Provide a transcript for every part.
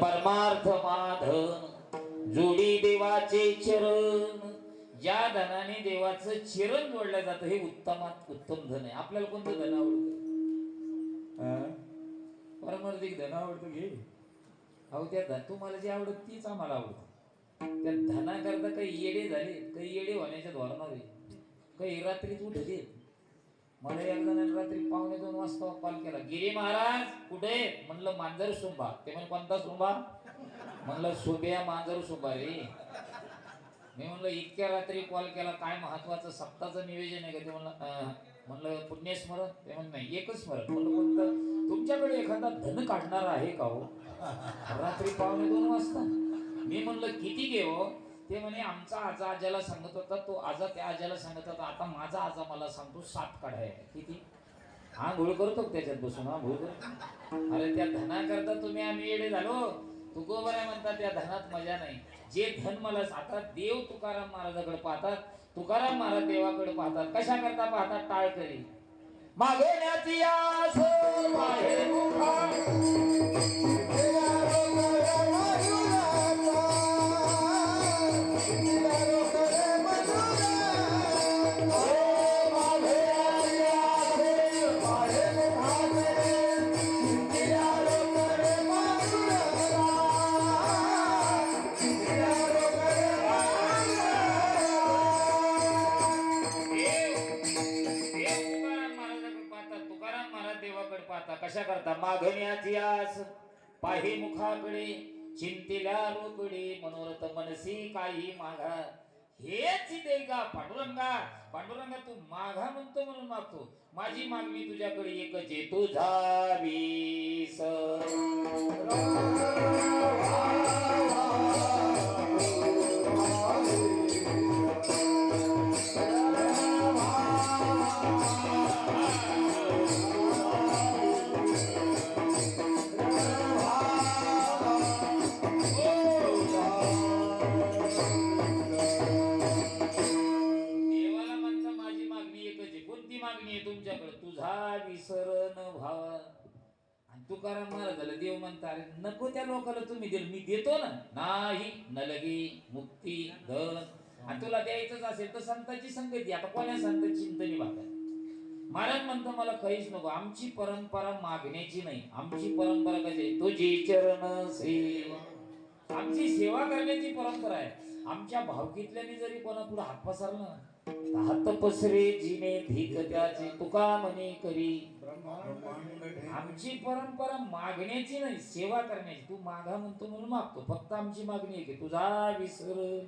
परमार्थ माधन जोडी देवाचे चरण. ज्या धनाने देवाचं चरण जोडलं जातं हे उत्तमात उत्तम धन आहे. आपल्याला कोणतं धन आवडतं? परमार्थिक धन आवडतं घे. अहो त्या धन तुम्हाला जे आवडत तीच आम्हाला आवडतं. त्या धनाकरता काही येडे झाले, काही येडे होण्याच्या धोरणावर आहे, काही रात्रीच उठले. मला एक जणांनी रात्री 1:45 वाजता कॉल केला, गिरी महाराज कुठे? म्हणलं मांजर सुंबा. ते म्हणजे कोणता सुंबा? म्हणलं सुब्या मांजर सुंबा रे. मी म्हणलं इतक्या रात्री कॉल केला, काय महत्वाचं सप्ताचं नियोजन आहे का? ते म्हणलं पुण्यस्मरण. ते म्हणलं नाही, एकच स्मरण. म्हणलं कोणतं? तुमच्याकडे एखादा धन काढणारा आहे का हो? रात्री 1:45 वाजता. मी म्हणलं किती घे हो? ते म्हणे आमचा आजा आज्याला सांगत होता, तो आजा त्या आज्याला सांगत होता, आता माझा आजा मला सांगतो 7 काढाय. किती? आंघोळ करतो त्याच्यात बसून, आंघोळ करतो. अरे त्या धनाकरता तुम्ही आम्ही येडे झालो. तुकोबरा म्हणतात त्या धनात मजा नाही. जे धन मला आता देव तुकाराम महाराजाकडे पाहतात, तुकाराम महाराज देवाकडे पाहतात. कशा करता पाहतात? टाळकरी मागण्याची आस बाहेर कशा करता? मागण्याची आस पाही मुखाकडे, चिंतेल्या रोकडे, मनोरथ मनसी काही मागा. हेच दे का पांडुरंगा? पांडुरंगा तू मागा म्हणतो म्हणून मागतो. माझी मागणी तुझ्याकडे एकच आहे, तुझा विस. तुझा विसरण व्हावा. आणि तुकाराम महाराजाला देव म्हणतात, नको त्या लोकांना तुम्ही दिल, मी देतो ना. नाही न लगी मुक्ती धन. आणि तुला द्यायचंच असेल तर संतांची संगती. आता कोण्या संतांची चिंतनी भागा? महाराज म्हणतो मला काहीच नको. आमची परंपरा मागण्याची नाही. आमची परंपरा कशी? तुझी चरण सेवा. आमची सेवा करण्याची परंपरा आहे. आमच्या भावकीतल्याने जरी कोणा पुढे हात पसरला, हात पसरे जिने धीक त्याचे, तुका म्हणे करी. आमची परंपरा मागण्याची नाही, सेवा करण्याची. तू मागा म्हणतो म्हणून मागतो. फक्त आमची मागणी आहे की तुझा विसरण.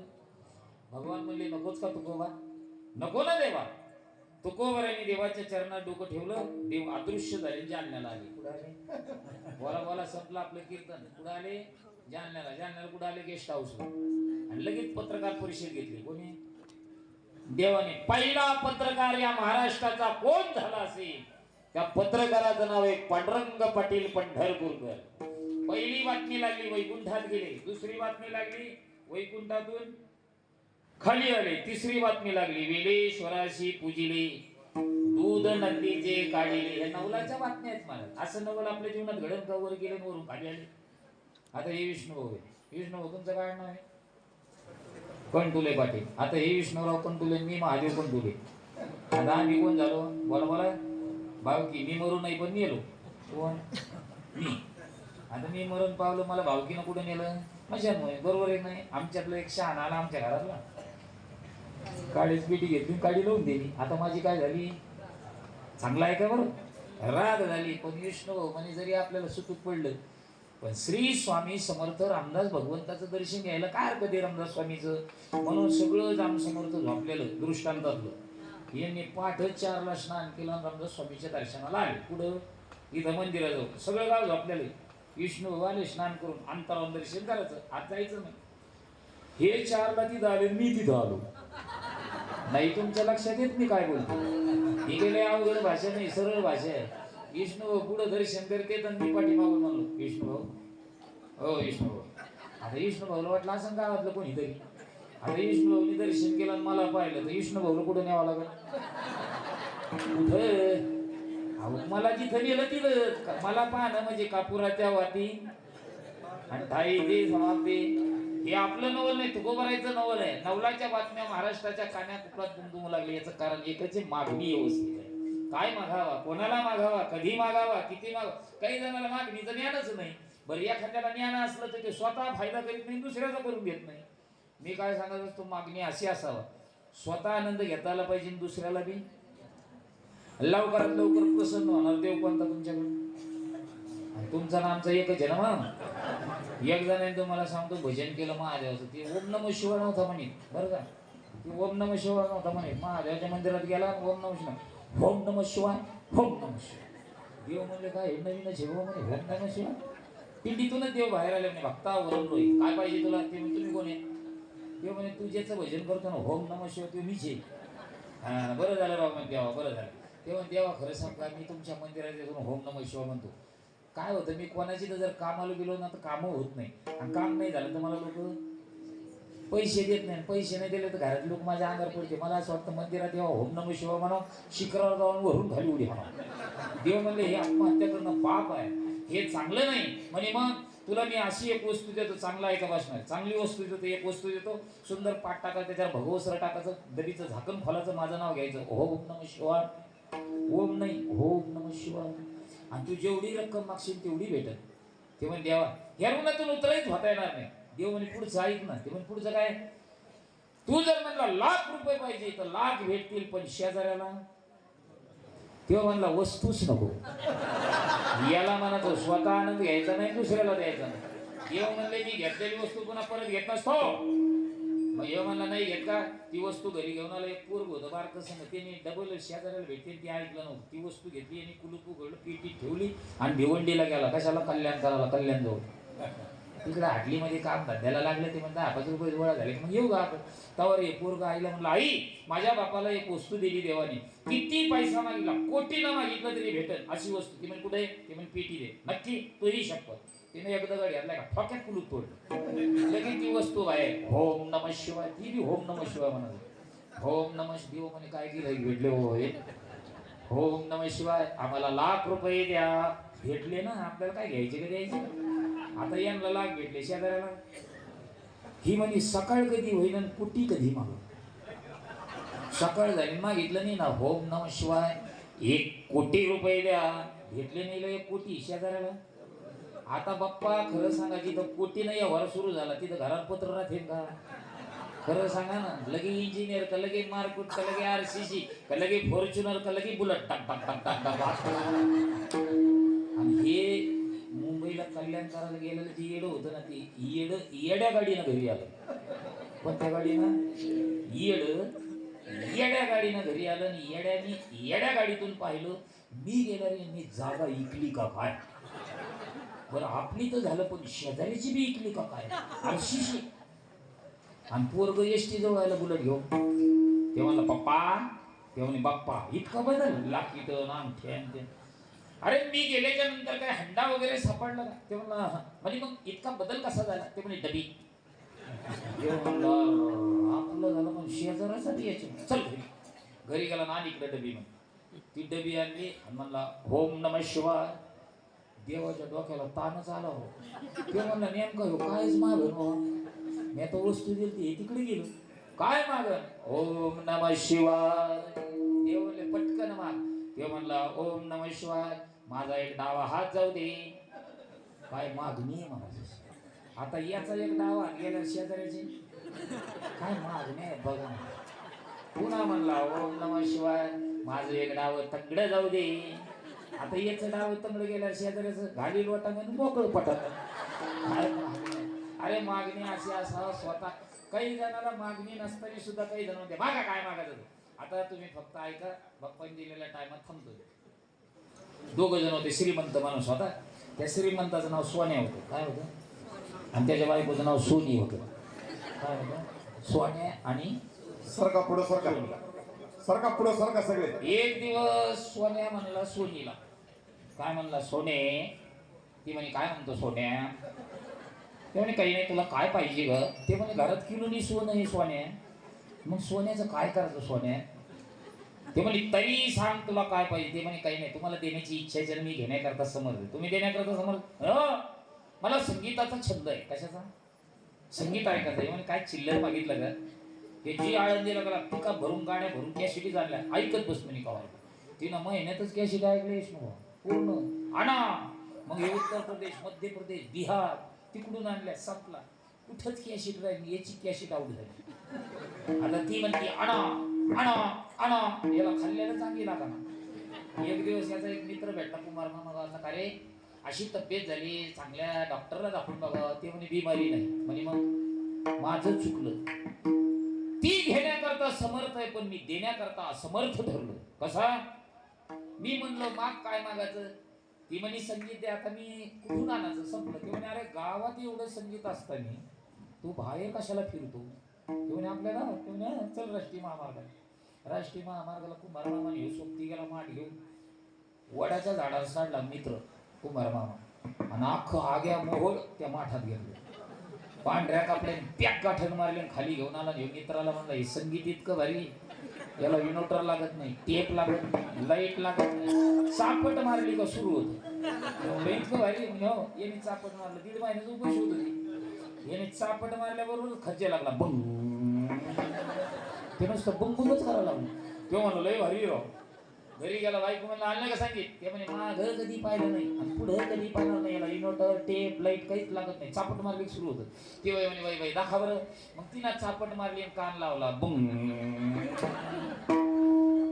भगवान म्हणले नकोच का तुकोबा? नको ना देवा. तुकोबराने देवाच्या चरणात डोकं ठेवलं. देव अदृश्य झाले, जालन्याला आले. कुठे आले? बोला बोला संपलं आपलं कीर्तन. कुठे आले? जालन्याला. जालन्याला कुठे आले? गेस्ट हाऊसला. आणि लगेच पत्रकार परिषद घेतली. कोणी? देवाने. पहिला पत्रकार या महाराष्ट्राचा कोण झाला असेल, त्या पत्रकाराचं नाव आहे पांडुरंग पाटील पंढरपूरकर. पहिली बातमी लागली, वैकुंठात गेले. दुसरी बातमी लागली, वैकुंठातून खाली आले. तिसरी बातमी लागली, वेलेश्वराशी पूजिले, दूध नंदीचे काढिले. या नवलाच्या बातम्या आहेत मला. असं नवल आपल्या जीवनात घडण का? वर गेले वरून खाली आले. आता हे विष्णुभाऊ आहे. विष्णुभाऊ तुमचं काय नाव आहे? कंटुले पाटील. आता हे विष्णुराव कंटुले, मी महादेव कंटुले. आता आम्ही कोण झालो? बोला बोला. भावकी. मी मरू नाही पण नेलो. कोण? मी. आता मी मरण पावलं, मला भावकीनं कुठं नेलं? मशानमुळे. बरोबर आहे नाही? आमच्यातलं एक शहाणा आला आमच्या घरातला, काळीच पेटी घेतली, काळी लावून दिली. आता माझी काय झाली? चांगला आहे का? बरं राग झाली. पण विष्णू म्हणजे जरी आपल्याला सुतूक पडलं, पण श्री स्वामी समर्थ रामदास भगवंताचं दर्शन घ्यायला काय हरकत आहे रामदास स्वामीचं? म्हणून सगळं जाम समर्थ झोपलेलं दृष्टांतातलं. यांनी पहाटे 4ला स्नान केलं, रामदास स्वामीच्या दर्शनाला आले. कुठं? इथं मंदिराजवळ. सगळं गाव झोपलेलं. विष्णू आले स्नान करून, अंतरावून दर्शन करायचं. आज जायचं नाही. हे 4ला तिथं आले, मी तिथं आलो. नाही तुमच्या लक्षात येत मी काय बोलतो? ही गेले अवघड भाषा नाही, सरळ भाषा आहे. विष्णू पुढं दर्शन करते तर मी पाठीमागून म्हणलो, विष्णू हो विष्णू. आता विष्णू भाऊला वाटलं असं गावातलं कोणीतरी. आता विष्णू भाऊनी दर्शन केलं, मला पाहिलं तर विष्णू भाऊला कुठं न्यावं लागलं? कुठं? अहो मला जिथं नेलं तिथं. मला पाहणं म्हणजे कापुराच्या वाटी आणि ताई दे जबाब दे. हे आपलं नवल नाही, तुकोबारायचं नवल आहे. नवलाच्या बातम्या महाराष्ट्राच्या कानाकोपऱ्यात दुमदुमू लागली. याचं कारण एकच आहे, मागणी व्यवस्थित आहे. काय मागावा, कोणाला मागावा, कधी मागावा, किती मागावा. काही जणांना मागणीचं ज्ञानच नाही. बरं एखाद्याला ज्ञान असलं तर ते स्वतः फायदा करीत नाही, दुसऱ्याचा करून घेत नाही. मी काय सांगत असतो, मागणी अशी असावा, स्वतः आनंद घेता आला पाहिजे, दुसऱ्याला बी लवकरात लवकर प्रसन्न होणार. देव कोणता तुमच्याकडे? तुमचा ना आमचा एकच आहे ना. एक जणांनी तुम्हाला सांगतो भजन केलं महादेवाचं, ते ओम नमः शिवाय नव्हता म्हणे. बरं का, ते ओम नमः शिवाय नव्हता म्हणे. महादेवाच्या मंदिरात गेला, ओम नमः शिवाय, ओम नमः शिवाय, ओम नमः शिवाय. देव म्हणले काय हे नवीन शिव म्हणे, ओम नमः शिवाय. पिंडीतूनच देव बाहेर आले म्हणे. भक्ता ओरडलोय, काय पाहिजे तुला? ते म्हणे तुम्ही कोण आहे? देव म्हणे तू ज्याचं भजन करतो ना ओम नमः शिवाय, ते मीच आहे. हा बरं झालं बाबा म्हणे देवा, बरं झालं. तेव्हा देवा खरं सांगा, मी तुमच्या मंदिरात येऊन ओम नमः शिवाय म्हणतो. काय होतं, मी कोणाची तर जर कामाला गेलो ना तर कामं होत नाही. आणि काम नाही झालं तर मला लोक पैसे देत नाही. पैसे नाही दिले तर घरात लोक माझ्या अंगावर पडते. मला असं वाटतं मंदिरात येवा ओम नमः शिवाय म्हणा, शिखरावर जाऊन वरून खाली उडी म्हणा. देव म्हणले हे आत्महत्या करणं पाप आहे, हे चांगलं नाही म्हणे. मग तुला मी अशी एक वस्तू देतो, चांगला आहे का भाषणार, चांगली वस्तू देतो. एक वस्तू देतो, सुंदर पाठ टाका, त्याच्यावर भगवसर टाकायचं, दरीचं झाकण खोलाचं, माझं नाव घ्यायचं, ओम नमः शिवाय. ओम नाही, ओम नमः शिवाय. आणि तू जेवढी रक्कम मागशील तेवढी भेटत. ते म्हणे देवा ह्या ऋणातून उतरायच होता येणार नाही. देव म्हणे पुढचं ऐक ना. ते म्हणे पुढचं काय? तू जर म्हणला ₹1,00,000 पाहिजे तर लाख भेटतील, पण शेजाऱ्याला. तेव्हा म्हणला वस्तूच नको. याला म्हणतो स्वतः आनंद घ्यायचा नाही, दुसऱ्याला द्यायचा नाही. देव म्हणले मी घेतलेली वस्तू पुन्हा परत घेत नसतो. मग हे म्हणला नाही घेत का? ती वस्तू घरी घेऊन आला. एक पोरग होतं बारकं संग, त्याने डबल शेजाऱ्याला भेटते, ती ऐकलं नव्हतं. ती वस्तू घेतली आणि कुलूप उघडलं, पेटीत ठेवली आणि भिवंडीला गेला. कशाला? कल्याण करायला. कल्याण जाऊ तिकडे हाटलीमध्ये काम धंद्याला लागले. ते म्हणता ₹5 गोळा झाले, मग येऊ का आपण? तवर हे पोरग आईला म्हणलं आई माझ्या बापाला एक वस्तू दिली देवाने, किती पैसा मागितला, कोटीनं मागितलं तरी भेटल अशी वस्तू. ती म्हणे कुठे? ते म्हणे पेटी दे. नक्की? तोही शपथ. तिने एकदा गाडी घातलाय का ठोक्यात कुलूप तोडलं. लगेच ती वस्तू आहे ओम नमः शिवाय. ती बी ओम नमः शिवाय म्हणत. ओम नमः देव म्हणे काय केलं भेटले हो हे. ओम नमः शिवाय. आम्हाला ₹1,00,000 द्या. भेटले ना, आपल्याला काय घ्यायचे का द्यायचे? आता यांना लाख भेटले, शेजाऱ्याला. ही म्हणे सकाळ कधी होईन आणि कुटी कधी माग. सकाळ झाली मागितलं नाही ना, ओम नमः शिवाय. ₹1,00,00,000 द्या. भेटले नाही, 1,00,00,000 शेजाऱ्याला. आता बाप्पा खरं सांगा, जिथं कोटीनं व्यवहार सुरू झाला तिथं घरात पत्र राहते का? खरं सांगा ना. लगे इंजिनियर का, लगे मार्कुट का, लगे RCC का, लगे फॉर्च्युनर का, लगे बुलेट टाक टाक टाक टाक टाक. आणि हे मुंबईला कल्याण करायला गेलेलं जे येडं होतं ना, ते येड्या गाडीनं घरी आलं. कोणत्या गाडीनं? येड्या गाडीनं घरी आलं. आणि येड्या गाडीतून पाहिलं, मी गेला रे, मी जागा इकली का काय? बरं आपली तर झालं, पण शेजारीची बी इकली का काय? RCC. आणि पोरग एसटी जवळ आयला बुलेट घेऊ. ते म्हणला पप्पा. ते म्हणे बाप्पा इतका बदल लाकीट नाम. अरे मी गेल्याच्या नंतर काय हंडा वगैरे सापडला का? ते म्हणला म्हणजे मग इतका बदल कसा झाला? ते म्हणे डबी. आपलं झालं पण शेजारासाठी यायची. चल घरी गेला ना, इकडे डबी. मग ती डबी आणली आणि म्हणला ओम नमः शिवाय. देवाच्या डोक्याला ताणच आला हो. ते म्हणला नेमकं हो कायच मागण हो, मी आता वस्तू दिली हे तिकडे गेलो, काय मागण? ओम नमः शिवाय. देव म्हणले पटकन माग. ते म्हणला ओम नमः शिवाय. माझा एक डावा हात जाऊ दे. काय मागणी आहे मला? आता याचा एक डावा गेला शेजाऱ्याची, काय मागणी आहे बघा. पुन्हा म्हणला ओम नमः शिवाय. माझं एक डाव तंगड जाऊ दे. आता याचं डाव तंगड गेल्या शेजाऱ्याचं घाली लोटा म्हणून मोकळं पटत. काय मागणी? अरे मागणी अशी असावं स्वतः. काही जणांना मागणी नसताना सुद्धा काही जण म्हणते मागा, काय मागायचं? आता तुम्ही फक्त ऐका, बाप्पांनी दिलेल्या टायमात थांबतो. दोघं जण होते, श्रीमंत माणूस होता. त्या श्रीमंताचं नाव सोन्या होतं. काय होतं? आणि त्याच्या बायकोचं नाव सोनी होतं. काय होतं? सोन्या आणि सरका पुढं सरका, सरका पुढं सरका सगळे. एक दिवस सोन्या म्हणला सोनीला. काय म्हणला सोने? ती म्हणे काय म्हणतो सोन्या? ते म्हणे काही नाही, तुला काय पाहिजे ग? ते म्हणे घरात किलोनी सोनं आहे सोन्या. मग सोन्याचं काय करायचं सोन्या? ते म्हणे तरी सांग तुला काय पाहिजे? ते म्हणे काही नाही, तुम्हाला देण्याची इच्छा आहे, जर मी घेण्याकरता समर्थ. तुम्ही देण्याकरता समर्थ? मला संगीताचा छंद आहे. कशाचा? संगीत ऐकायचं आहे. म्हणे काय चिल्लर मागितलं का? हे जी आळंदीला गेला पिका भरून गाड्या भरून कॅशिटी झाल्या ऐकत बस म्हणे कवा. तिनं महिन्यातच कॅशिट ऐकले पूर्ण आणा. मग हे उत्तर प्रदेश, मध्य प्रदेश, बिहार तिकडून आणल्या संपला. कुठंच कॅशिट राहिली. याची कॅशिट आउट झाली. आता ती म्हणते आणा आणा आणा. याला खाल्ल्याला चांगली लागा ना. एक दिवस याचा एक मित्र भेटला कुमार मामा. का रे अशी तब्येत झाली, चांगल्या डॉक्टरला दाखवून बघा. ते म्हणे बिमारी नाही म्हणे. मग माझं चुकलं. ती घेण्याकरता समर्थ आहे पण मी देण्याकरता असमर्थ ठरलो. कसा? मी म्हणलो माग काय मागायचं? ती म्हणे संगीत दे. आता मी कुठून आणायचं? संपलं. ते म्हणे अरे गावात एवढं संगीत असताना तू बाहेर कशाला फिरतो? ते म्हणे आपल्याला ते म्हणे चल राष्ट्रीय महामार्गाला. राष्ट्रीय महामार्गाला कुमार मामा येऊ सोबती गेला माठ घेऊन. वडाच्या झाडावर चढला मित्र कुमार मामा आणि अख्खं आग्या मोहोळ त्या माठात घेतलं. पांढऱ्या कपड्याने पॅक गाठण मारले खाली घेऊन आला. मित्राला म्हणला हे संगीत इतकं भारी, याला इनोटर लागत नाही, टेप लागत नाही, लाईट लागत नाही. चापट मारली का सुरू होत. इतकं भारी हो. याने चापट मारलं. 1.5 महिन्याचं उपाशी होत होती. याने चापट मारल्याबरोबर खर्चे लागला बंग. ते नुसतं बंगच करावं लागलं. तेव्हा म्हणलं लय भारी राव. घरी गेला बायको म्हणलं आणलं का सांगित? ते म्हणे मागं कधी पाहिलं नाही आणि पुढं कधी पाहिलं नाही. याला इन्व्हर्टर टेप लाईट काहीच लागत नाही. चापट मारली सुरू होतं. ते वय म्हणे बाई दाखवा बरं. मग तिनं चापट मारली आणि कान लावला बुंग.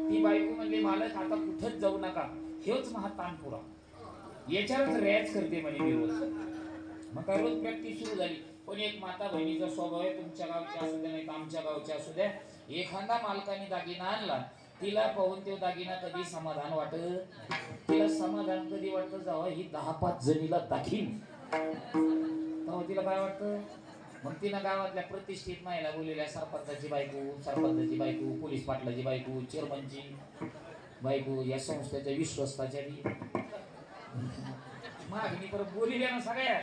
ती बायको म्हणली मालक आता कुठंच जाऊ नका, हेच महा तानपुरा, याच्यावरच रॅच करते म्हणे मी रोज. मग काय रोज प्रॅक्टिस सुरू झाली. पण एक माता बहिणीचा स्वभाव आहे. तुमच्या गावच्या असू द्या नाही तर आमच्या गावच्या असू द्या, एखादा मालकाने दागिना आणला तिला पाहून तो दागिना कधी समाधान वाटत. तिला समाधान कधी वाटतं जेव्हा ही 10-5 जणीला दाखीन तेव्हा तिला काय वाटतं. मग तिनं गावातल्या प्रतिष्ठित महिला बोललेल्या सरपंचाची बायको, पोलीस पाटलाची बायको, चेअरमनची बायको, या संस्थेच्या विश्वस्ताच्या मागणी परत बोलिल्या ना सगळ्या.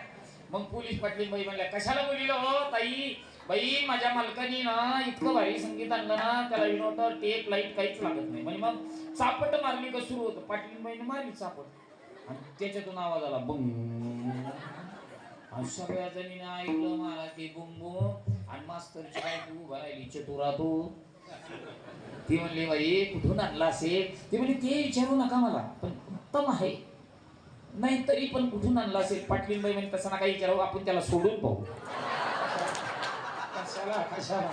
मग पोलीस पाटली बाई म्हणल्या कशाला बोलिलं हो ताई? बाई माझ्या मालकानी ना इतकं भारी संगीत आणलं ना, त्याला इन्व्हर्टर टेप लाईट काहीच लागत नाही. म्हणजे मग चापट मारली का सुरू होतं. पाटलीन बाईने मारली चापट आणि त्याच्यातून आवाज आला बुंग. आणि सगळ्या जणीने ऐकलं मला ते बुंग. आणि मास्तरची बायको उभा राहिली चतुरा तू. ती म्हणली बाई कुठून आणला असेल? ती म्हणजे ते विचारू नका मला, पण उत्तम आहे. नाही तरी पण कुठून आणला असेल? पाटलीन बाई म्हणजे तसं नका विचारू, आपण त्याला सोडून पाहू. कशाला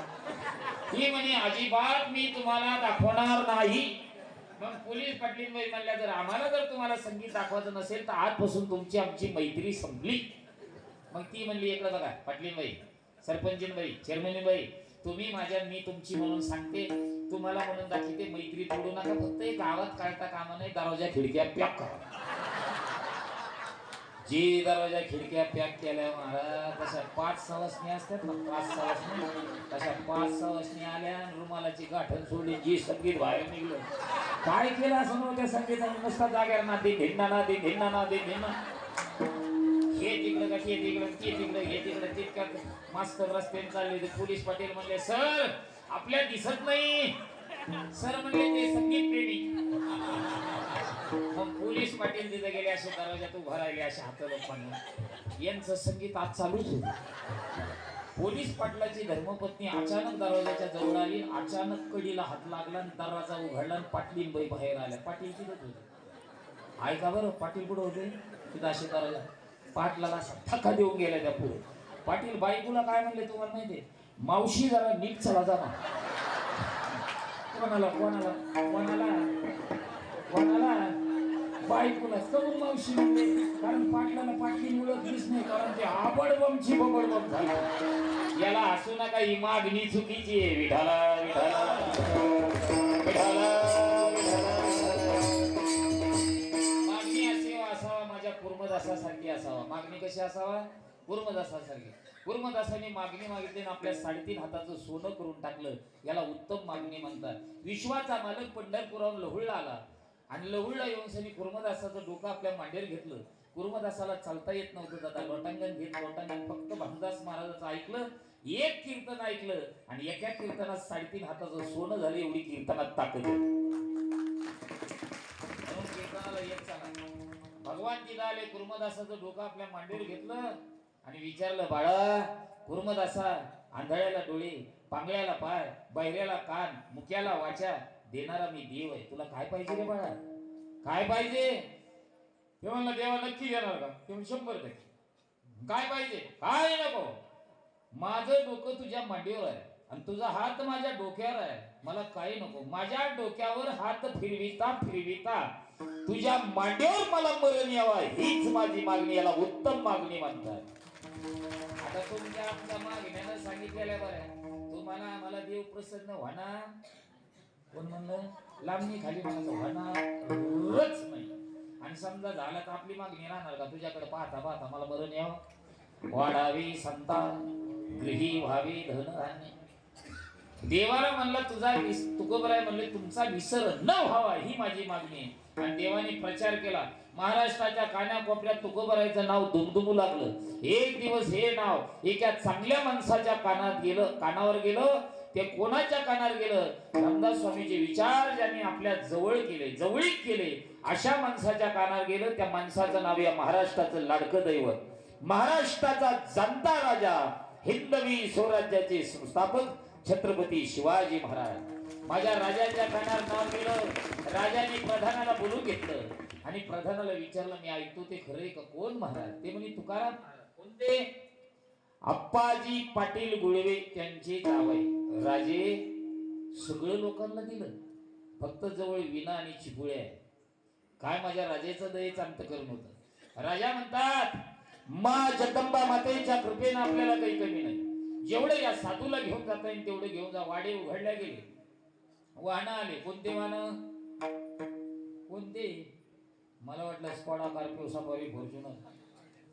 ही म्हणे अजिबात मी तुम्हाला दाखवणार नाही. मग पोलीस पाटलीन बाई म्हणल्या जर आम्हाला जर तुम्हाला संगीत दाखवायचं नसेल तर आजपासून तुमची आमची मैत्री संपली. मग ती म्हणली इकडे बघा पाटलीन बाई, सरपंचीन बाई, चेअरमन बाई, तुम्ही माझ्या मी तुमची म्हणून सांगते, तुम्हाला म्हणून दाखवते. मैत्री तोडू नका. फक्त गावात काढता कामा नाही. दरवाजा खिडक्या पॅक करा. जी दरवाजा खिडक्या पॅक केल्या महाराज तशा 5 सवासणी असतात ना, 5 सवासणी, तशा 5 सवासणी आल्या. रुमालाची गाठण सोडली. जी संगीत बाहेर निघलं. काय केलं असं नव्हतं त्या संगीताने. नुसता जाग्यावर नादी धिंडा नादी धिंडा नादी धिंडा. हे तिकडं का ते तिकडं, ते तिकडं, हे तिकडं, तितकं मास्तर रस्त्याने चालले. पोलीस पाटील म्हणले सर आपल्या दिसत नाही. सर म्हणले ते संगीत प्रेमी. मग पोलीस पाटील तिथे गेले असे दरवाजात उभा राहिले असे हात लोकांना. यांचं संगीत आज चालूच होतं. पोलीस पाटलाची धर्मपत्नी अचानक दरवाजाच्या जवळ आली. अचानक कडीला हात लागला आणि दरवाजा उघडला आणि पाटील बाई बाहेर आल्या. पाटील तिथंच होते. ऐका बरं पाटील कुठं होते? तिथं असे दरवाजा. पाटलाला असा ठका देऊन गेला त्या पुढे. पाटील बायकोला काय म्हणले तुम्हाला माहितीये? मावशी जरा नीट चला जा ना. कोणाला कोणाला कोणाला कोणाला बायकोला करून मावशी म्हणले. कारण पाटलाला पाटली ओळखलीच नाही. कारण ते आबडबमची बबडबम झाली. याला हसू नका, ही मागणी चुकीची आहे. विठाला विठाला विठाला मागणी अशी असावा माझ्या कुर्मदासासारखी असावा. मागणी कशी असावा? कुर्मदासासारखी. कुर्मदासाने मागणी मागितली आणि आपल्या 3.5 हाताचं सोनं करून टाकलं. याला उत्तम मागणी म्हणतात. विश्वाचा मालक पंढरपुराहून लहुळला आला आणि लहुळला येऊन सनी कुर्मदासाचं डोकं आपल्या मांडीवर घेतलं. कुर्मदासाला चालता येत नव्हतं. दादा लोटांगण घेत लोटांगण फक्त भानुदास महाराजाचं ऐकलं. एक कीर्तन ऐकलं आणि एका कीर्तनात 3.5 हाताचं सोनं झालं. एवढी कीर्तनात ताकद आहे. म्हणून कीर्तनाला एक चाला. भगवान तिथं आले, कुर्मदासाचं डोकं आपल्या मांडीवर घेतलं आणि विचारलं, बाळा कुर्मदासा, आंधळ्याला डोळे, पांगळ्याला पाय, बहिऱ्याला कान, मुक्याला वाचा देणारा मी देव आहे, तुला काय पाहिजे रे बाळा, काय पाहिजे? ते म्हणलं, देवा नक्की देणार का? ते म्हणलं 100%. काय पाहिजे? काय नको, माझं डोकं तुझ्या मांडीवर आहे आणि तुझा हात माझ्या डोक्यावर आहे, मला काही नको. माझ्या डोक्यावर हात फिरविता फिरविता तुझ्या मांडीवर मला मरण यावा, हीच माझी मागणी, याला उत्तम मागणी म्हणतात. आता तुमच्या आमच्या मागण्यानं सांगितलेल्या बऱ्या, तुम्हाला मला देव प्रसन्न व्हाना, कोण म्हणलं लांबणी खाली म्हणायचं व्हानाच नाही. आणि समजा झालं तर आपली मागणी राहणार का? तुझ्याकडे पाहता पाहता मला मरण यावं, वाढावी संतान, गृही व्हावी धनधान्य. देवाला म्हणलं तुझा तुकोबराय म्हणले तुमचा विसर न व्हावा, ही माझी मागणी आहे. आणि देवाने प्रचार केला, महाराष्ट्राच्या कानाकोपऱ्यात तुकोबरायचं नाव दुमदुमू लागलं. एक दिवस हे नाव एका चांगल्या माणसाच्या कानावर गेलं. ते कोणाच्या कानावर गेलं? रामदास स्वामीचे विचार ज्यांनी आपल्या जवळीक केले अशा माणसाच्या कानावर गेलं. त्या माणसाचं नाव या महाराष्ट्राचं लाडकं दैवत, महाराष्ट्राचा जाणता राजा, हिंदवी स्वराज्याचे संस्थापक छत्रपती शिवाजी महाराज. माझ्या राजाच्या कानावर नाव गेलं. राजाने प्रधानाला बोलून घेतलं आणि प्रधानाला विचारलं, मी ऐकतो ते खरंय का? कोण महाराज? ते म्हणे तुकाराम. कोणते? अप्पाजी पाटील गुळवे त्यांचे जावई. राजे सगळं लोकांना दिलं, फक्त जवळ विना आणि चिपुळे आहे. काय माझ्या राजाचं दयेचं अंतकरण होतं. राजा म्हणतात, मा जगदंबा मातेच्या कृपेनं आपल्याला काही कमी नाही, जेवढे या साधूला घेऊन जाता येईल तेवढे घेऊन जा. वाडे उघडल्या गेले, वाहनं आले. कोणते वाहनं? कोणते? मला वाटलं स्कॉडा, स्कॉर्पिओ, सफारी, फॉर्च्युनर.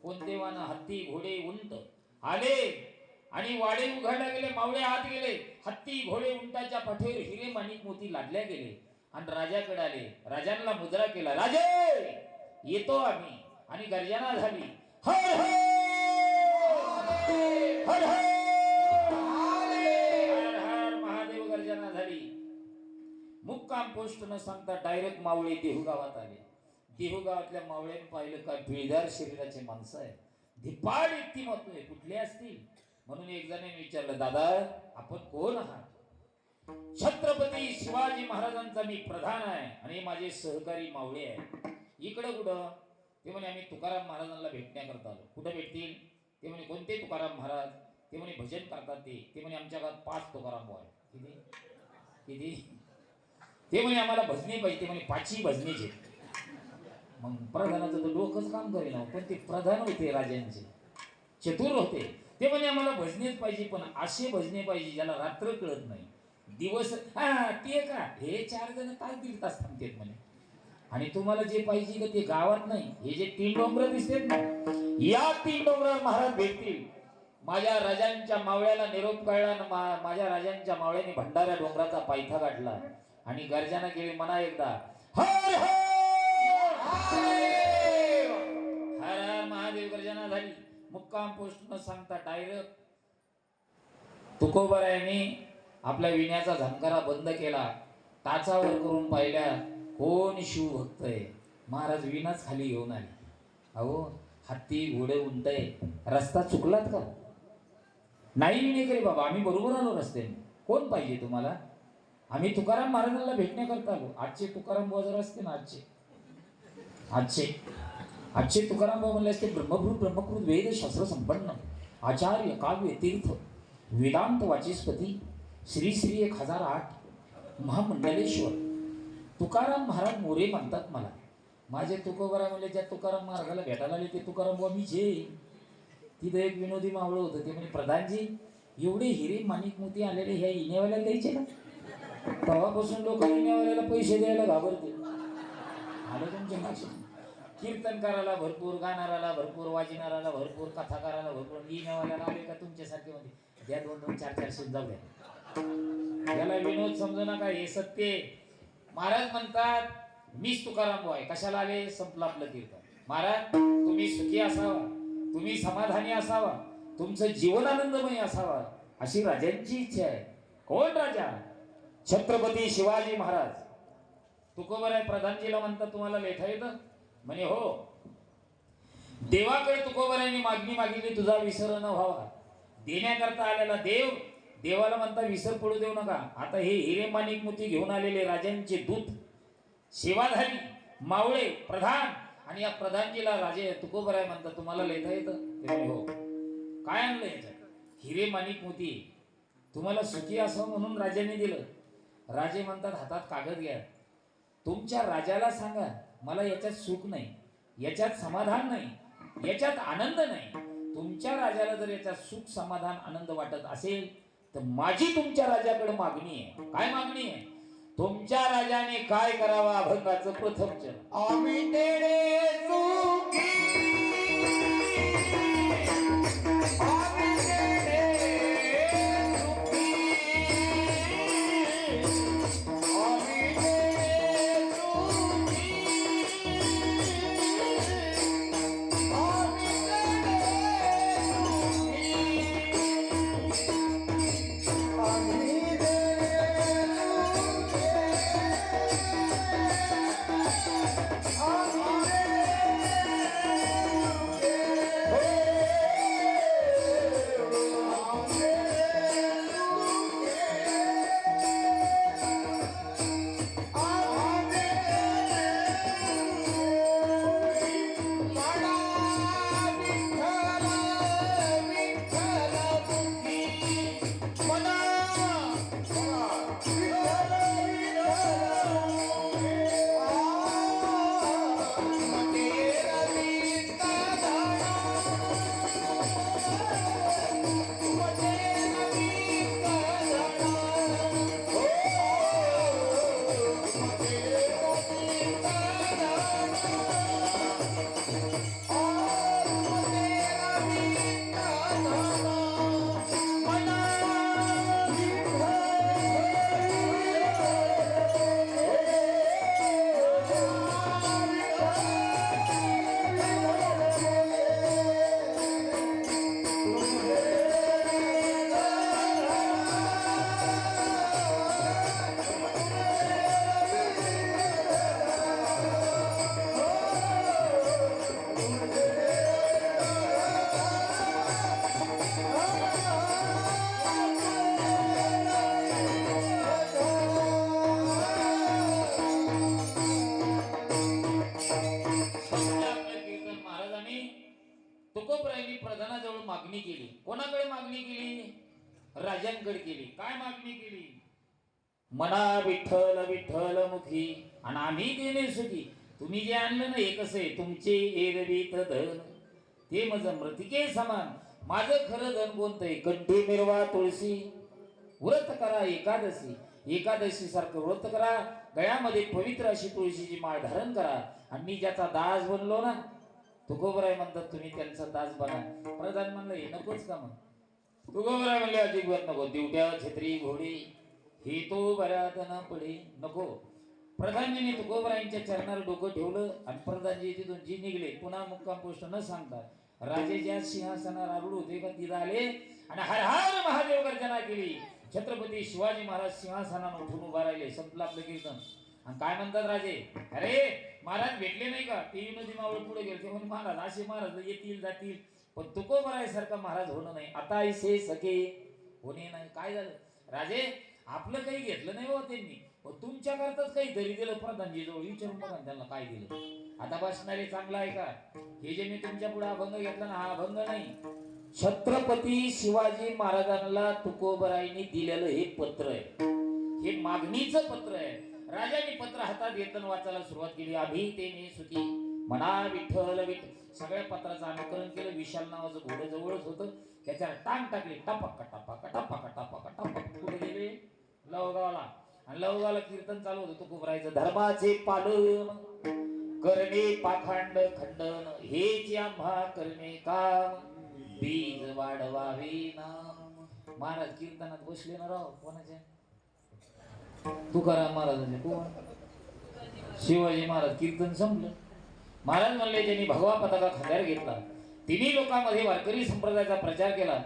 कोणते वाहनं? हत्ती, घोडे, उंट आले आणि वाडे उघडल्या गेले. मावळे आत गेले. हत्ती, घोडे, उंटाच्या पाठीवर हिरे, माणिक, मोती लादल्या गेले आणि राजाकडे आले. राजांना मुजरा केला, राजे येतो आम्ही. आणि गर्जना झाली, हर हर हर हर हर महादेव गर्जना झाली. मुक्काम पोस्ट न सांगता डायरेक्ट मावळे देहू गावात आले. देहू गावातल्या मावळ्याने पाहिलं, काय पिळदार शरीराचे माणसं आहे, धिपाड व्यक्तिमत्व आहे, कुठले असतील? म्हणून एक जणांनी विचारलं, दादा आपण कोण आहात? छत्रपती शिवाजी महाराजांचा मी प्रधान आहे आणि माझे सहकारी मावळे आहे. इकडं कुठं? ते म्हणे आम्ही तुकाराम महाराजांना भेटण्याकरता आलो. कुठं भेटतील? ते म्हणे कोणते तुकाराम महाराज? ते म्हणे भजन करतात ते म्हणे आमच्या गावात 5 तुकाराम आहे. किती किती? ते म्हणे आम्हाला भजने पाहिजे. ते म्हणे 5ही भजनेचे. मग प्रधानाचं तर डोकंच काम करेना, पण ते प्रधान होते राजांचे, चतुर होते. ते म्हणे आम्हाला भजनेच पाहिजे, पण असे भजने पाहिजे ज्याला रात्र कळत नाही, दिवस. ते का हे 4 जण तास 1.5 तास थांबतात म्हणे. आणि तुम्हाला जे पाहिजे का ते गावात नाही, हे जे 3 डोंगर दिसतात ना, या 3 डोंगरावर महाराज भेटतील. माझ्या राजांच्या मावळ्याला निरोप कळला. माझ्या राजांच्या मावळ्याने भंडाऱ्या डोंगराचा पायथा गाठला आणि गर्जना केली, म्हणा एकदा हर हर हर हर महादेव. गर्जना झाली. मुक्काम पोस्ट न सांगता डायरेक्ट तुकोबरायाने आपल्या विण्याचा झंकारा बंद केला. टाचावर करून पाहिल्या, कोण शिवभक्त आहे? महाराज विनाच खाली घेऊन आले. अहो हत्ती, घोडे, उंट आहे, रस्ता चुकलात का? नाही विनेकरी बाबा, आम्ही बरोबर आलो रस्त्याने. कोण पाहिजे तुम्हाला? आम्ही तुकाराम महाराजांना भेटण्याकरता आलो. आजचे तुकाराम बाजार असते ना, आजचे तुकाराम बाबा म्हणले असते, ब्रह्मकृत वेद शास्त्र संपन्न, आचार्य, काव्य, तीर्थ, वेदांत वाचस्पती, श्री श्री 1008, महामंडलेश्वर. तुकाराम महाराज मोरे म्हणतात मला. माझे तुकोबरा म्हणले, ज्या तुकाराम महाराजाला भेटायला आले ते तुकाराम बाबा मीच आहे. तिथं एक विनोदी मावळं होतं. ते म्हणजे प्रधानजी, एवढे हिरे, माणिक, मोती आलेले ह्या इनेवाल्याला द्यायचे का? तेव्हापासून लोक इनेवाल्याला पैसे द्यायला घाबरते. आलं तुमच्या लक्षात? कीर्तन करायला भरपूर, गाणाराला भरपूर, वाजणाराला भरपूर, कथा करायला भरपूर. इनेवाल्याला आले का तुमच्यासारखे मध्ये द्या 2-2, 4-4 शेत जाऊ द्या. याला विनोद समजू नका, हे सत्य. महाराज म्हणतात, मीच तुकाराम बॉय. कशाला आले? संपलं आपलं कीर्तन. महाराज तुम्ही सुखी असावा, तुम्ही समाधानी असावा, तुमचं जीवन आनंदमय असावा, अशी राजांची इच्छा आहे. कोण राजा? छत्रपती शिवाजी महाराज. तुकोबराय प्रधानजीला म्हणतात, तुम्हाला लेखा येतं? म्हणे हो. देवाकडे तुकोबरायांनी मागणी मागितली, तुझा विसर न व्हावा. देण्याकरता आलेला देव देवाला म्हणता विसर पडू देऊ नका. आता हे हिरे माणिक मोती घेऊन आलेले राजांचे दूत, सेवाधारी, मावळे, प्रधान, आणि या प्रधानजीला राजे तुकोबराय म्हणतात, तुम्हाला लिहिता येतं? ते म्हणे, हो. काय आणलं याच्यात? हिरे माणिक मोती, तुम्हाला सुखी असावं म्हणून राजाने दिलं. राजे म्हणतात, हातात कागद घ्या, तुमच्या राजाला सांगा मला याच्यात सुख नाही, याच्यात समाधान नाही, याच्यात आनंद नाही. तुमच्या राजाला जर याच्यात सुख समाधान आनंद वाटत असेल तर माझी तुमच्या राजाकडे मागणी आहे. काय मागणी आहे? तुमच्या राजाने काय करावं अभंगाचं प्रथम चरण. आम्ही तेरे सुखी, आम्ही तेरे सुखी, आम्ही तेरे सुखी, आम्ही तेरे सुखी, आम्ही तेरे तुकोबरायांनी प्रधानाजवळ मागणी केली. कोणाकडे मागणी केली? राजांकडे केली. काय मागणी केली? मना विठ्ठल विठ्ठल मुखी आणि आम्ही देणे सुखी. तुम्ही जे आणलं ना हे कसं आहे? तुमचे एरवीत धन ते मज मृतिके समान. माझं खरं धन कोणतं आहे? कंठी मिरवा तुळशी, व्रत करा एकादशी, एकादशी सारखं व्रत करा, गळ्यामध्ये पवित्र अशी तुळशीची माळ धारण करा. आणि मी ज्याचा दास बनलो ना, तुकोबराय म्हणतात तुम्ही त्यांचा दास बना. प्रधान म्हणलं हे नकोच का? मग तुकोबराय म्हणले अजिबात नको. दिवट्या छत्री घोडी हे तो बऱ्यात न पडे नको. प्रधानजीने तुकोबरायांच्या चरणावर डोकं ठेवलं आणि प्रधानजी तिथून जी निघले, पुन्हा मुक्काम पोस्ट न सांगता राजे ज्या सिंहासनावर आरूढ होते का तिथं आले आणि हर हर महादेव गर्जना केली. छत्रपती शिवाजी महाराज सिंहासनावर उठून उभा राहिले. संपलं आपलं कीर्तन. आणि काय म्हणतात राजे? अरे महाराज भेटले नाही का? ती नदी मावळ पुढे गेले ते म्हणजे महाराज असे महाराज येतील जातील, पण तुकोबरायासारखा महाराज होणं नाही. आता ऐसे सखे होणे नाही. काय झालं राजे? आपलं काही घेतलं नाही हो त्यांनी, पण तुमच्या करताच काहीतरी दिलं. प्रधानजी जवळ विचारून बघा त्यांना काय दिलं. आता बसणारे चांगला आहे का? हे जे मी तुमच्या पुढे अभंग घेतला ना, हा अभंग नाही, छत्रपती शिवाजी महाराजांना तुकोबरायांनी दिलेलं हे पत्र आहे. हे मागणीचं पत्र आहे. राजाने पत्र हातात घेतलं वाचायला सुरुवात केली. आम्ही ते मी सुखी म्हणा विठ्ठल विठ्ठल. सगळ्या पत्राचं अनुकरण केलं. विशाल नावाचं घोडं जवळच होतं, त्याच्यावर टांग टाकली. टपक टपक टपक टपक टपक पुढे गेले लवगावला. आणि लवगावला कीर्तन चालू होतं तुकोबरायचं. धर्माचे पालन करणे पाखंड खंडन, हेच आम्हा करणे काम, बीज वाढवावे नाम. महाराज कीर्तनात बसले ना राव. कोणाच्या? तुकाराम महाराजांचे. कोण? शिवाजी महाराज. कीर्तन संपलं. महाराज म्हणले ज्यांनी भगवा पताका खांद्यावर घेतला, तिन्ही लोकांमध्ये वारकरी संप्रदायाचा प्रचार केला,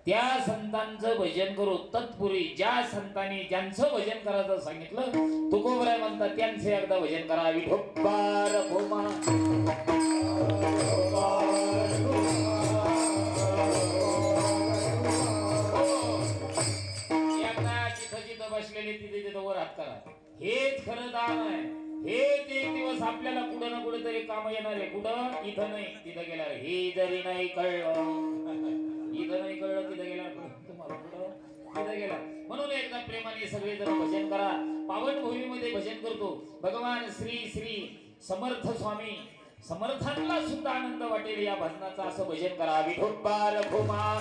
त्या संतांचं भजन करू. तत्पूर्वी ज्या संतांनी ज्यांचं भजन करायचं सांगितलं तुकोबराय म्हणतात त्यांचं एकदा भजन करा. विठोबार भोमा एकदा जिथं जिथं बसलेले तिथे तिथं वर हात करा. हेच खरं दान आहे. हेच एक दिवस आपल्याला कुठं ना कुठे तरी काम येणार आहे. कुठं? इथं नाही तिथं गेल्यावर. हे जरी नाही कळलं, इथं नाही कळलं तिथं गेल्यावर तुम्हाला कुठं तिथं गेला. म्हणून एकदा प्रेमाने सगळे जण भजन करा. पावन भूमीमध्ये भजन करतो. भगवान श्री श्री समर्थ स्वामी समर्थांना सुद्धा आनंद वाटेल या भजनाचा. असं भजन करा. विठोबार भूमा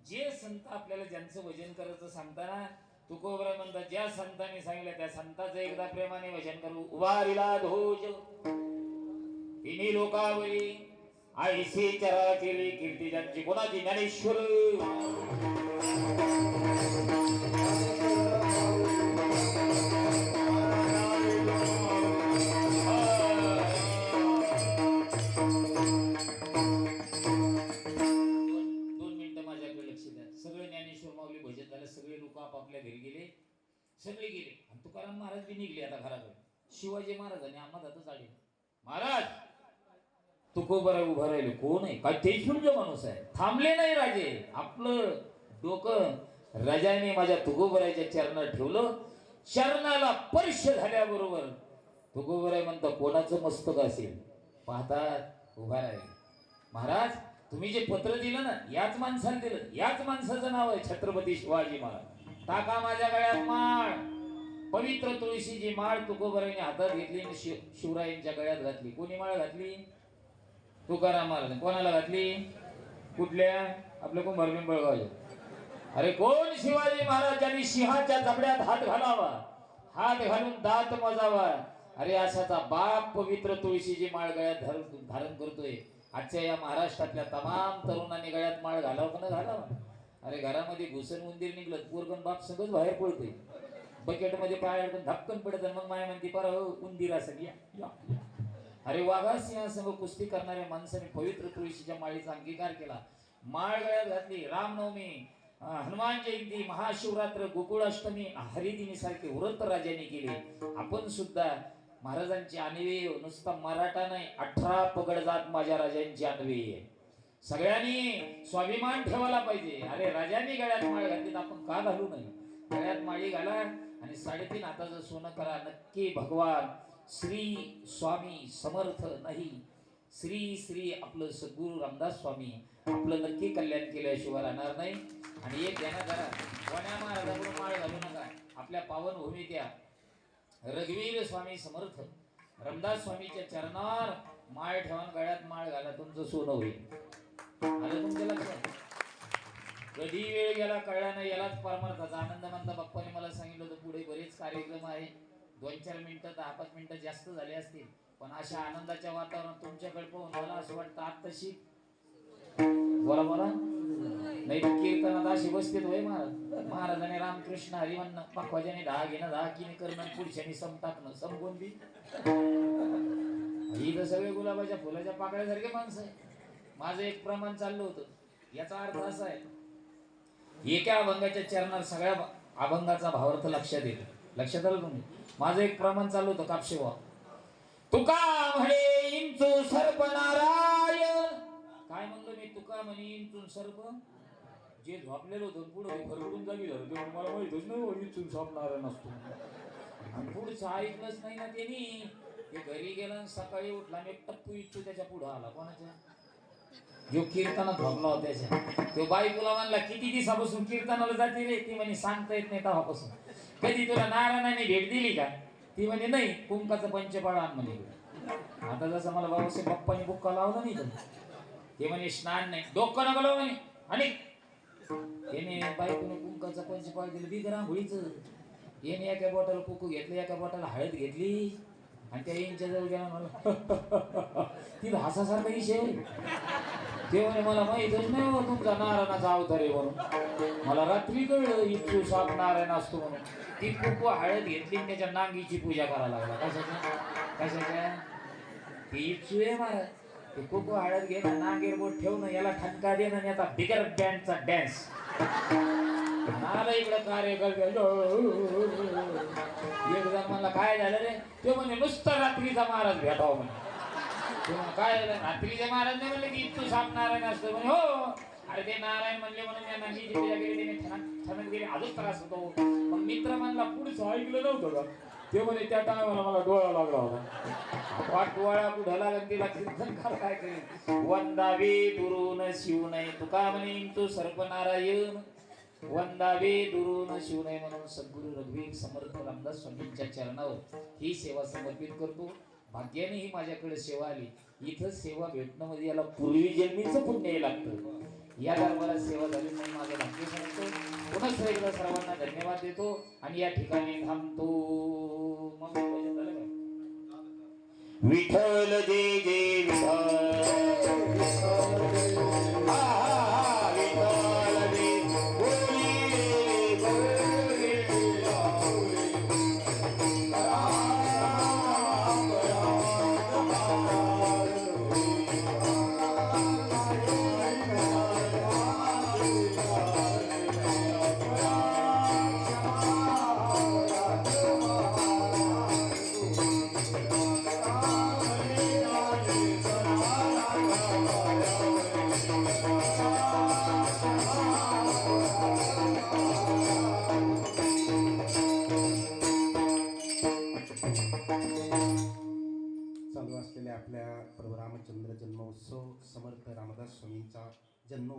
जे संत आपल्याला ज्यांचं भजन करायचं सांगताना तुकोबराय म्हणतात ज्या संतांनी सांगितलं त्या संतांचं एकदा प्रेमाने भजन करू. उभारिला ध्वज तिन्ही लोकावरी आईसी चराचरी कीर्ती ज्यांची कोणाची? ज्ञानेश्वर. सगळे लोक आपापल्या घरी गेले. सगळे गेले आणि तुकाराम महाराज बी निघले आता घराकडे. शिवाजी महाराजांनी आम्हाला आले. महाराज तुकोबराय उभा राहिले. कोण आहे? काय तेजपुरचा माणूस आहे. थांबले नाही राजे. आपलं डोकं राजाने माझ्या तुकोबरायच्या चरणात ठेवलं. चरणाला स्पर्श झाल्याबरोबर तुकोबराय म्हणतात कोणाचं मस्तक असेल पाहतात उभा राहिले. महाराज तुम्ही जे पत्र दिलं ना याच माणसाला दिलं. याच माणसाचं नाव आहे छत्रपती शिवाजी महाराज. टाका माझ्या गळ्यात माळ. पवित्र तुळशीची माळ तुकोबरायने हातात घेतली आणि शिवरायांच्या गळ्यात घातली. कोणी माळ घातली? तुकाराम महाराज. कोणाला घातली? कुठल्या? आपल्या कुंभार पिंपळगावच्या. अरे कोण? शिवाजी महाराजांनी सिंहाच्या जबड्यात हात घालावा, हात घालून दात मोजावा. अरे अशाचा बाप पवित्र तुळशीची माळ गळ्यात धारण करतोय. आजच्या या महाराष्ट्रातल्या तमाम तरुणांनी गळ्यात माळ घालावं का नाही घालावं? अरे घरामध्ये घुसन उंदीर निघलं पोरगण बाप सगळंच बाहेर पडतोय. बकेटमध्ये पाय अडकून धपकन पडत. मग माय म्हणते पर उंदीर असं या. अरे वाघा सिंहासंग कुस्ती करणाऱ्या माणसाने पवित्र तुळशीच्या माळीचा अंगीकार केला. माळ गळ्यात घातली. रामनवमी, हनुमान जयंती, महाशिवरात्र, गोकुळाष्टमी, हरिदिनी सारखे व्रत राजाने केले. आपण सुद्धा महाराजांची आणवे नुसता मराठा नाही 18 पगड जात माझ्या राजांची आणवे आहे. सगळ्यांनी स्वाभिमान ठेवायला पाहिजे. अरे राजांनी गळ्यात माळ घातली तर आपण का घालू नये? गळ्यात माळी घाला आणि 3.5 हाताचं सोनं करा. नक्की भगवान श्री स्वामी समर्थ नाही श्री श्री आपलं सद्गुरू रामदास स्वामी आपलं नक्की कल्याण केल्याशिवाय राहणार नाही. आणि एक ध्यानात धरा, कोण्या महाराजाकडून माळ घालू नका. आपल्या पावन भूमी त्या रघुवीर स्वामी समर्थ रामदास स्वामीच्या चरणावर माळ ठेवून गळ्यात माळ घाला. तुमचं सोनं होईल. आलं तुमच्या लक्षात? कधी वेळ गेला कळला नाही. यालाच परमार्थाचा आनंद म्हणता. बाप्पाने मला सांगितलं होतं पुढे बरेच कार्यक्रम आहे. 2-4 मिनिटं 10-5 मिनिटं जास्त झाले असतील. पण अशा आनंदाच्या वातावरणात तुमच्याकडे पाहून मला असं वाटतं आत्ताशी बोला नाही तर कीर्तनात अशी बसतेत होय महाराज. महाराजाने रामकृष्ण हरी म्हणणं, पाखवाजाने दहा घेणं, दहा किने करणं, पुढच्याने सम टाकणं. सम कोणती? ही तर सगळे गुलाबाच्या फुलाच्या पाकळ्यासारखे माणसं आहे. माझं एक प्रमाण चाललं होतं. याचा अर्थ असा आहे, एका अभंगाच्या चरणात सगळ्या अभंगाचा भावार्थ लक्षात येतो. लक्षात आलं तुम्ही? माझं एक प्रमाण चालू होतं कापशेवा. तुका म्हणे इंचू सर्प नारायण. काय म्हणलं मी? तुका म्हणे इंचून सर्प. जे झोपलेलं होतं पुढे भरकडून जागी झालं तेव्हा मला माहितच नाही इंचून सर्प नारायण असतो. आणि पुढचं ऐकलंच नाही ना त्यांनी. ते घरी गेला सकाळी उठला मी टप्पू इच्छू त्याच्या पुढे आला. कोणाच्या? जो कीर्तनात झोपला होता त्याच्या. तो बायकोला म्हणला किती दिवसापासून कीर्तनाला जाते रे? ती म्हणे सांगता येत नाही तेव्हापासून. कधी तुला नारायणाने भेट दिली का? ती म्हणे नाही, कुंकाचं पंचपाळ आण म्हणे इकडे. आता जसं मला बाबासाहेब बाप्पानी बुक्का लावला नाही तर ते म्हणे स्नान नाही, डोकं नका लावू म्हणे. आणि त्याने बायकोने कुंकाचा पंचपाळ दिलं बिगर आंघोळीचं. याने एका बोटाला कुकू घेतलं, एका बोटाला हळद घेतली आणि त्या यांच्या जवळ गेला. मला ती हसासारखा विषय. ते म्हणे मला माहीतच नाही हो तुमचा नारायणाचा अवतार आहे म्हणून. मला रात्री कळलं इच्छू साप नारायण असतो म्हणून. ती कुकू हळद घेतली आणि त्याच्या नांगीची पूजा करायला लागला. कशाच्या ती इच्छू आहे महाराज. ते कुकू हळद घेणं, नांगेर बोट ठेवणं, याला ठणका देणं आणि आता बिगर बँडचा डॅन्स. आला इकडं कार्यकर्ते. एकदा मला काय झालं रे? ते म्हणे नुसतं रात्रीचा महाराज भेटावं म्हणे. काय झालं? रात्रीचे महाराज नाही म्हणले की इच्छू साप नारायण असतं म्हणे. हो अरे ते नारायण म्हणले म्हणून मी नांगीची पूजा केली, त्याने ठणक दिली, अजूनच त्रास होतो. मग मित्र म्हणला पुढचं ऐकलं नव्हतं का? ते म्हणे त्या टायमाला मला डोळा लागला होता. वाट डोळा कुठं लागला तिला कीर्तन काय करेल. वंदावे दुरून शिव नाही तुका म्हणे इंचू सर्प नारायण. वंदावे दुरून शिव नाही म्हणून सद्गुरु रघुवीर समर्थ रामदास स्वामींच्या चरणावर ही सेवा समर्पित करतो. भाग्याने ही माझ्याकडे सेवा आली. इथं सेवा भेटणं म्हणजे याला पूर्वी जन्मीचं पुण्य लागतं. या दरबारात सेवा झाली म्हणून माझं भाग्य सांगतो. पुन्हा एकदा सर्वांना धन्यवाद देतो आणि या ठिकाणी थांबतो. मग भजन झालं का? विठ्ठल जय जय विठ्ठल. चालू असलेल्या आपल्या प्रभू रामचंद्र जन्मोत्सव समर्थ रामदास स्वामींचा जन्म